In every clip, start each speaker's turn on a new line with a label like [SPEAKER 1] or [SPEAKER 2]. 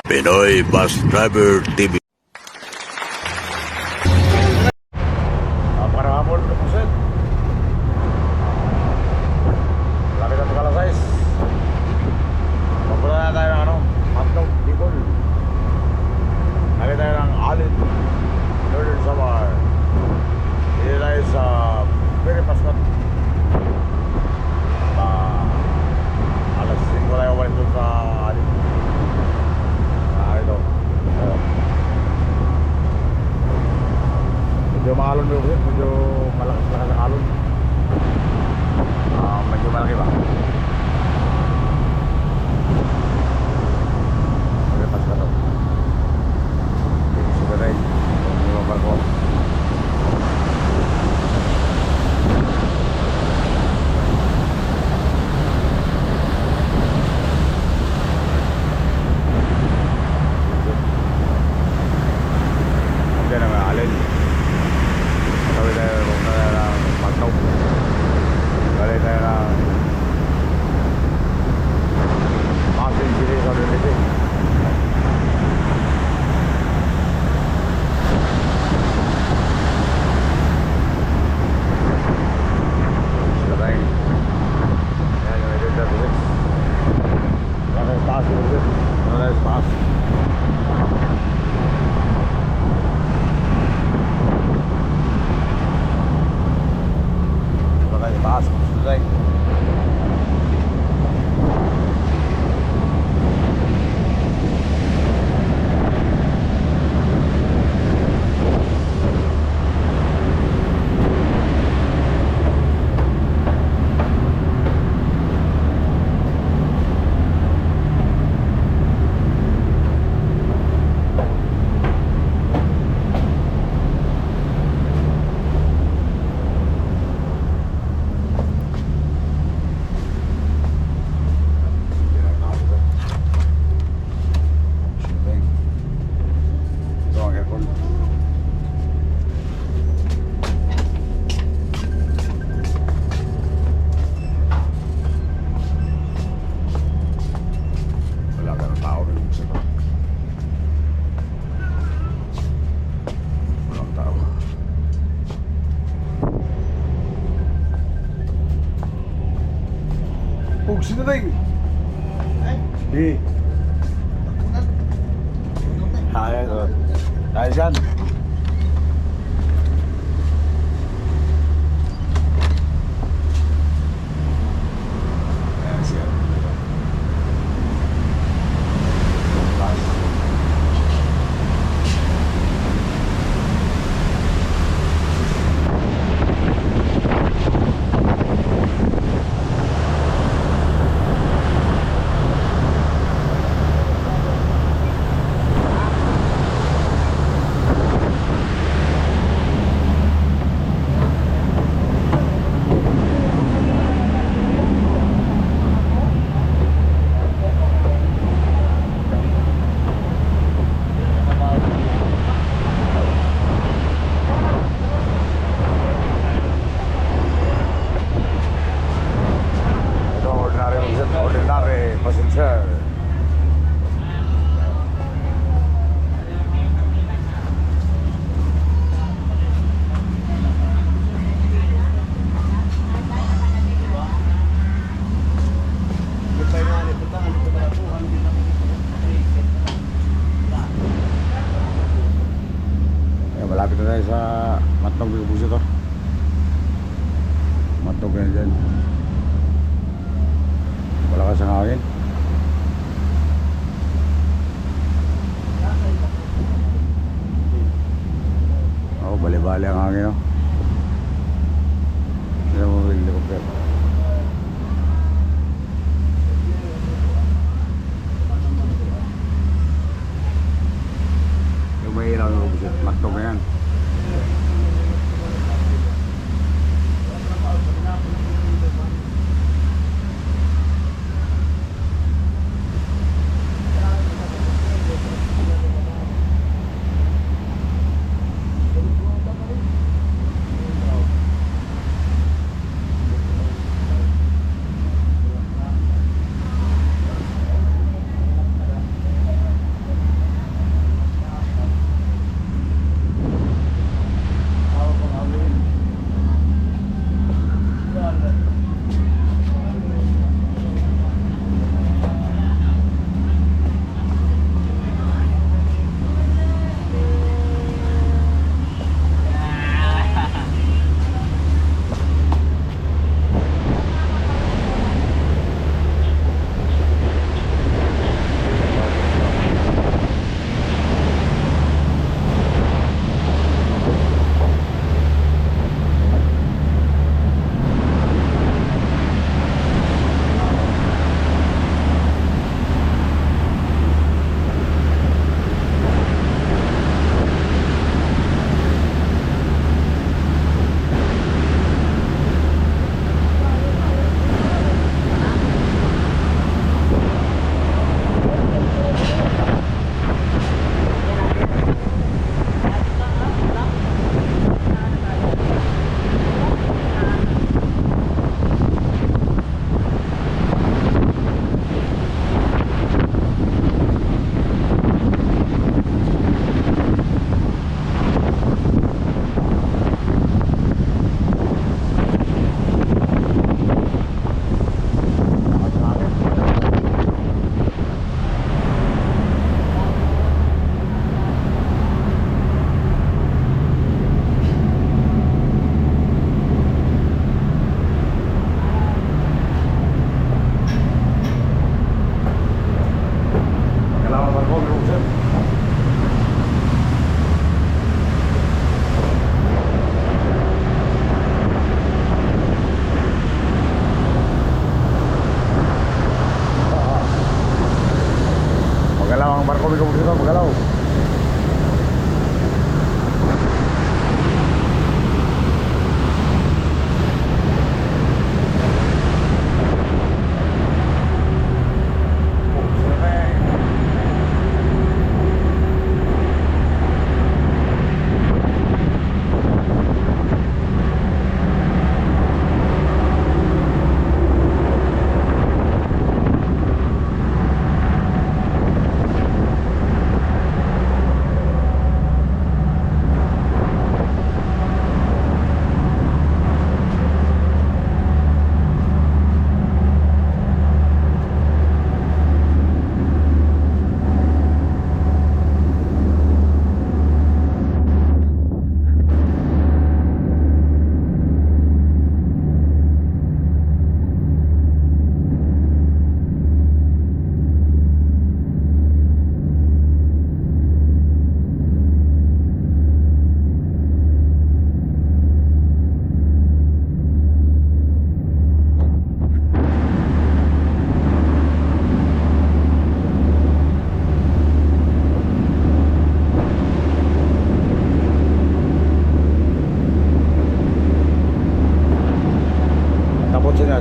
[SPEAKER 1] Pinoy Bus Driver TV.
[SPEAKER 2] Para hamon ko pusit. Lapit na ito kalasais. Papunta na tayo ng hotdog, Bicol. Lapit tayo ng Alin, Northern Samar. Dito tayo sa Piri Pascot. Alas 5 tayo balik doon sa Alin. Ito. Medyo maalon mo yun, medyo malakas-lakas ang alon. Medyo malaki ba? Pagkapas ka to. Dito sa rin. Hindi mo barko. Diyan naman alin. Kami tayo ng Magnaw. Kali tayo ng Masin City sa Luliti. Sila tayo. Ayan yung edita sa Six. Wala tayo taas yung ulit. Wala tayo taas. Taas mo suday. Sino tayo? Di. Ayan o. Tayo dyan. Ayan siya. Ordinary passenger. Malapit na tayo sa Matnog Bicol to. Matnog na dyan. Malakas ang hangin. Bali-bali ang hangin, no? Hindi mo helicopter. Yung may ilaw yung busit, Matnog na yan.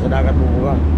[SPEAKER 2] sa dagat bubuga.